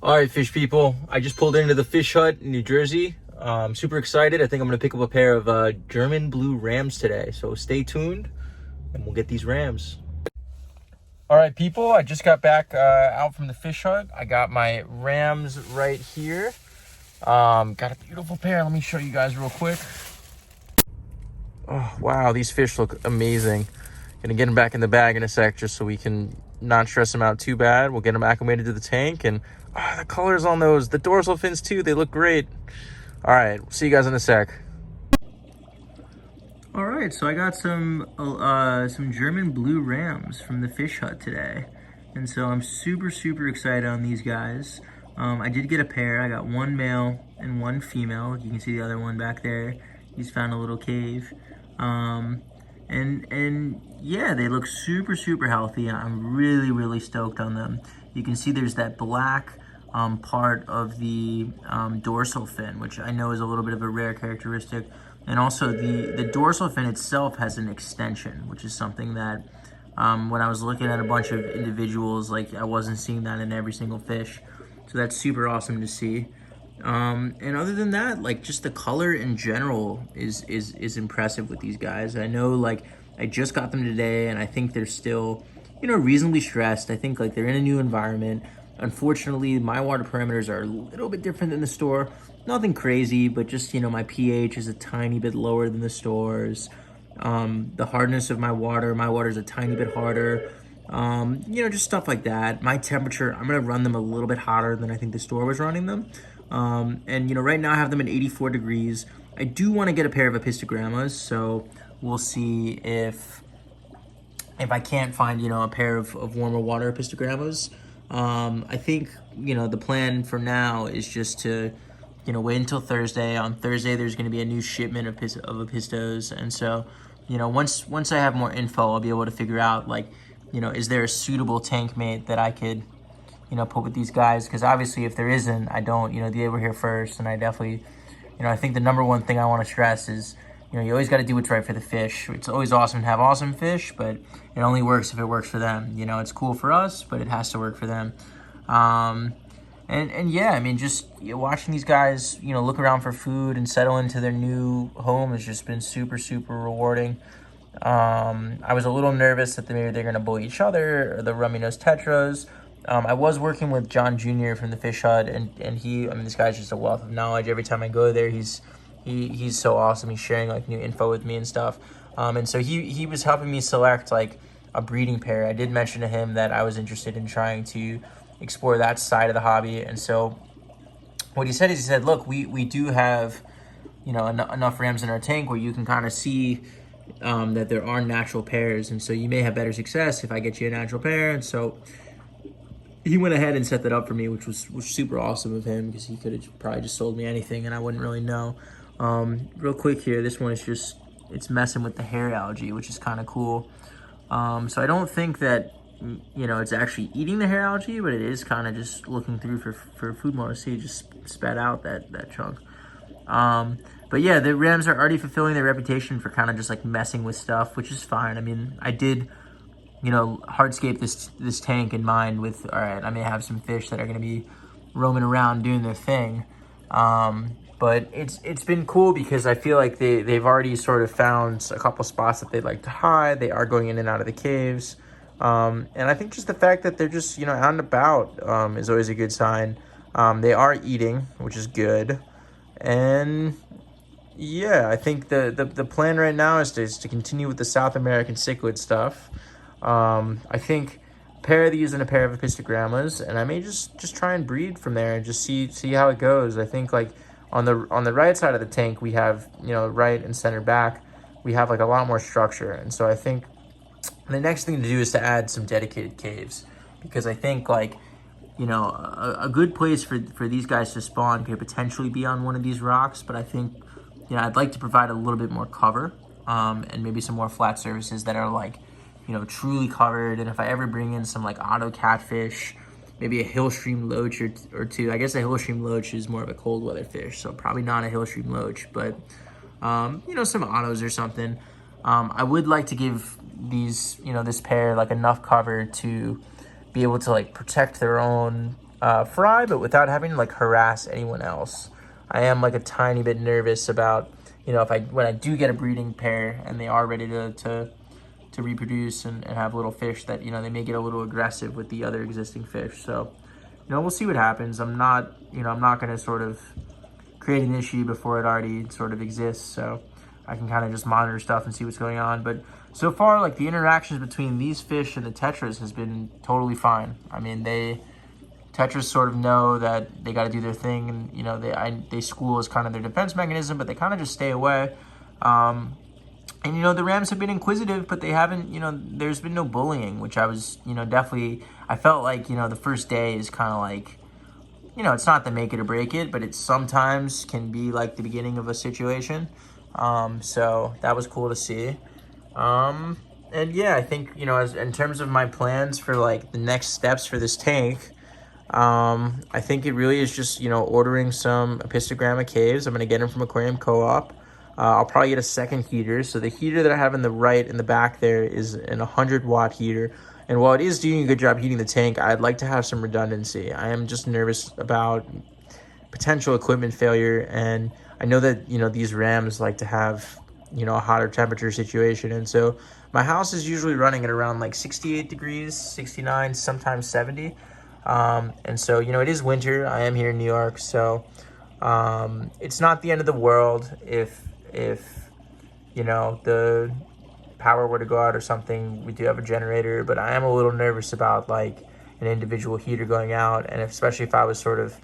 All right, fish people. I just pulled into the fish hut in New Jersey. I'm super excited. I think I'm gonna pick up a pair of German blue rams today. So stay tuned and we'll get these rams. All right, people, I just got back out from the fish hut. I got my rams right here. Got a beautiful pair. Let me show you guys real quick. Oh, wow, these fish look amazing. Gonna get them back in the bag in a sec just so we can not stress them out too bad. We'll get them acclimated to the tank, and the colors on those, the dorsal fins too, they look great. All right, see you guys in a sec. All right, so I got some German blue rams from the fish hut today, and so I'm super excited on these guys. I did get a pair. I got one male and one female. You can see the other one back there. He's found a little cave. And yeah, they look super healthy. I'm really stoked on them. You can see there's that black part of the dorsal fin, which I know is a little bit of a rare characteristic. And also the dorsal fin itself has an extension, which is something that when I was looking at a bunch of individuals, like I wasn't seeing that in every single fish. So that's super awesome to see. And other than that, like just the color in general is impressive with these guys. I know, like, I just got them today and I think they're still, reasonably stressed. I think like they're in a new environment. Unfortunately, my water parameters are a little bit different than the store. Nothing crazy, but just, my pH is a tiny bit lower than the store's. The hardness of my water is a tiny bit harder. Just stuff like that. My temperature, I'm gonna run them a little bit hotter than I think the store was running them. And right now I have them at 84 degrees. I do want to get a pair of apistogrammas, so we'll see if I can't find, a pair of warmer water apistogrammas. I think, the plan for now is just to, wait until Thursday. On Thursday, there's going to be a new shipment of apistos. And so, once I have more info, I'll be able to figure out, like, is there a suitable tank mate that I could, put with these guys? Because obviously if there isn't, I don't, they were here first. And I definitely, I think the number one thing I want to stress is, you always got to do what's right for the fish. It's always awesome to have awesome fish, but it only works if it works for them. It's cool for us, but it has to work for them. And yeah, I mean, just watching these guys, look around for food and settle into their new home has just been super rewarding. I was a little nervous that maybe they're going to bully each other, or the Rummynose Tetras. I was working with John Jr. from the fish hut, and he, this guy's just a wealth of knowledge. Every time I go there, he's so awesome. He's sharing like new info with me and stuff. And so he was helping me select like a breeding pair. I did mention to him that I was interested in trying to explore that side of the hobby. And so what he said is, he said, look, we do have, enough rams in our tank where you can kind of see that there are natural pairs. And so you may have better success if I get you a natural pair. And so he went ahead and set that up for me, which was super awesome of him, because he could have probably just sold me anything and I wouldn't really know. Real quick here, this one is it's messing with the hair algae, which is kind of cool. So I don't think that, it's actually eating the hair algae, but it is kind of just looking through for food more. See, it just spat out that chunk. But yeah, the rams are already fulfilling their reputation for kind of just like messing with stuff, which is fine. I did, hardscape this tank in mind with, all right, I may have some fish that are going to be roaming around doing their thing. But it's been cool because I feel like they've already sort of found a couple spots that they'd like to hide. They are going in and out of the caves. And I think just the fact that they're just, out and about is always a good sign. They are eating, which is good. And yeah, I think the plan right now is to continue with the South American cichlid stuff. I think a pair of these and a pair of apistogrammas, and I may just try and breed from there and just see how it goes. I think like on the right side of the tank, we have, right and center back, we have like a lot more structure. And so I think the next thing to do is to add some dedicated caves, because I think like, a good place for these guys to spawn could potentially be on one of these rocks. But I think, I'd like to provide a little bit more cover, and maybe some more flat surfaces that are like, truly covered. And if I ever bring in some like auto catfish, maybe a hill stream loach or two. I guess a hill stream loach is more of a cold weather fish, so probably not a hill stream loach, but some autos or something. I would like to give these, this pair like enough cover to be able to like protect their own fry, but without having to like harass anyone else. I am like a tiny bit nervous about, you know, when I do get a breeding pair and they are ready to reproduce and have little fish, that, you know, they may get a little aggressive with the other existing fish. So, you know, we'll see what happens. I'm not going to sort of create an issue before it already sort of exists. So I can kind of just monitor stuff and see what's going on. But so far, like, the interactions between these fish and the tetras has been totally fine. I mean, tetras sort of know that they got to do their thing, and, you know, they school as kind of their defense mechanism, but they kind of just stay away. And, you know, the rams have been inquisitive, but they haven't, you know, there's been no bullying, which I was, you know, definitely, I felt like, you know, the first day is kind of like, you know, it's not the make it or break it, but it sometimes can be like the beginning of a situation. So that was cool to see. And yeah, I think, you know, in terms of my plans for like the next steps for this tank, I think it really is just, you know, ordering some apistogramma caves. I'm going to get them from Aquarium Co-op. I'll probably get a second heater. So the heater that I have in the right in the back there is an 100-watt heater. And while it is doing a good job heating the tank, I'd like to have some redundancy. I am just nervous about potential equipment failure. And I know that, you know, these rams like to have, you know, a hotter temperature situation. And so my house is usually running at around like 68 degrees, 69, sometimes 70. And so, you know, it is winter. I am here in New York. So it's not the end of the world if you know, the power were to go out or something. We do have a generator, but I am a little nervous about like an individual heater going out, and especially if I was sort of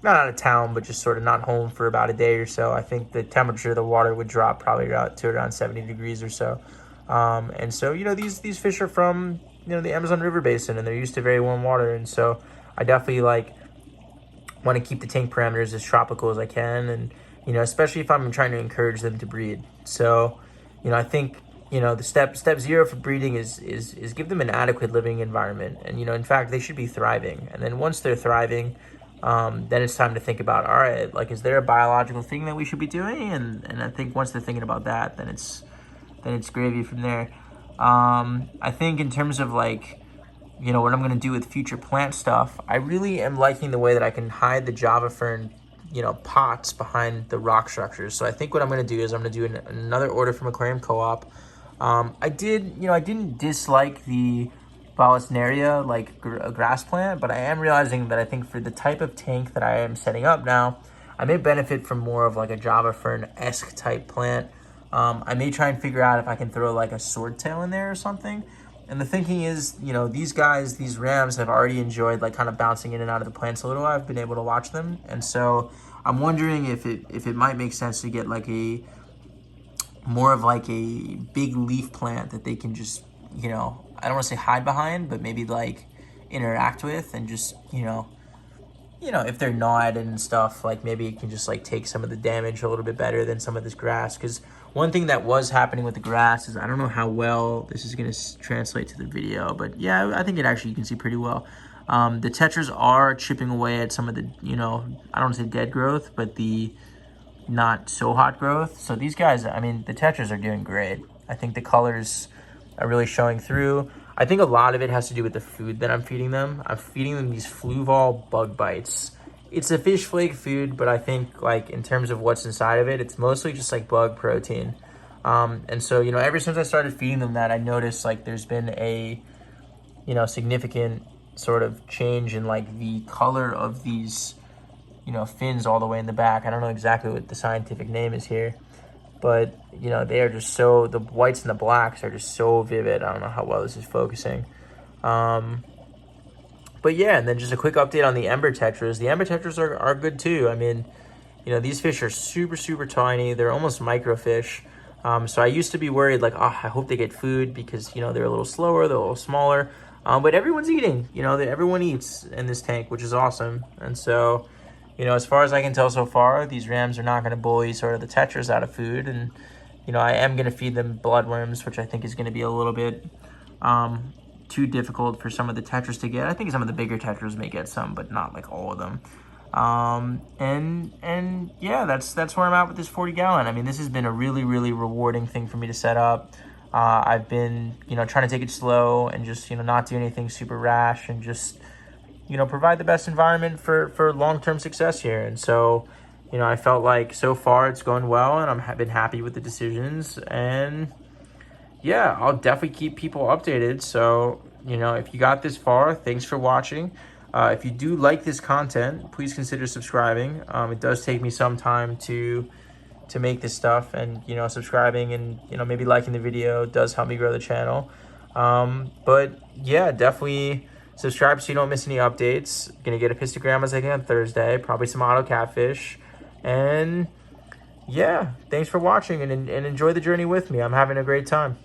not out of town, but just sort of not home for about a day or so. I think the temperature of the water would drop probably to around 70 degrees or so. And so, you know, these fish are from, you know, the Amazon River Basin, and they're used to very warm water. And so I definitely like want to keep the tank parameters as tropical as I can, and, you know, especially if I'm trying to encourage them to breed. So, you know, I think, you know, the step zero for breeding is give them an adequate living environment. And, you know, in fact, they should be thriving. And then once they're thriving, then it's time to think about, all right, like, is there a biological thing that we should be doing? And I think once they're thinking about that, then it's gravy from there. I think in terms of like, you know, what I'm going to do with future plant stuff, I really am liking the way that I can hide the Java fern, you know, pots behind the rock structures. So I think what I'm going to do is I'm going to do another order from Aquarium Co-op. I didn't dislike the Vallisneria, like a grass plant, but I am realizing that I think for the type of tank that I am setting up now, I may benefit from more of like a Java fern-esque type plant. I may try and figure out if I can throw like a swordtail in there or something. And the thinking is, you know, these rams have already enjoyed like kind of bouncing in and out of the plants a little. I've been able to watch them. And so I'm wondering if it might make sense to get like more of like a big leaf plant that they can just, you know, I don't want to say hide behind, but maybe like interact with, and just, you know, if they're gnawed and stuff, like maybe it can just like take some of the damage a little bit better than some of this grass. Because one thing that was happening with the grass is, I don't know how well this is going to translate to the video, but yeah, I think it actually, you can see pretty well. The tetras are chipping away at some of the, you know, I don't want to say dead growth, but the not so hot growth. So these guys, I mean, the tetras are doing great. I think the colors are really showing through. I think a lot of it has to do with the food that I'm feeding them. I'm feeding them these Fluval bug bites. It's a fish flake food, but I think like in terms of what's inside of it, it's mostly just like bug protein. And so, you know, ever since I started feeding them that, I noticed like there's been a, you know, significant sort of change in like the color of these, you know, fins all the way in the back. I don't know exactly what the scientific name is here, but, you know, they are just so, the whites and the blacks are just so vivid. I don't know how well this is focusing. But yeah, and then just a quick update on the ember tetras. The ember tetras are good too. I mean, you know, these fish are super, super tiny. They're almost microfish. So I used to be worried, like, oh, I hope they get food because, you know, they're a little slower, they're a little smaller. But everyone's eating, you know, everyone eats in this tank, which is awesome. And so, you know, as far as I can tell so far, these rams are not going to bully sort of the tetras out of food. And, you know, I am going to feed them bloodworms, which I think is going to be a little bit too difficult for some of the tetras to get. I think some of the bigger tetras may get some, but not like all of them. And yeah, that's where I'm at with this 40 gallon. I mean, this has been a really, really rewarding thing for me to set up. I've been, you know, trying to take it slow and just, you know, not do anything super rash, and just, provide the best environment for long-term success here. And so, I felt like so far it's going well, and I've been happy with the decisions. And yeah, I'll definitely keep people updated. So, if you got this far, thanks for watching. If you do like this content, please consider subscribing. It does take me some time to make this stuff, and subscribing and maybe liking the video does help me grow the channel. But yeah, definitely subscribe so you don't miss any updates. Gonna get apistogrammas again on Thursday, probably some auto catfish. And yeah, thanks for watching, and enjoy the journey with me. I'm having a great time.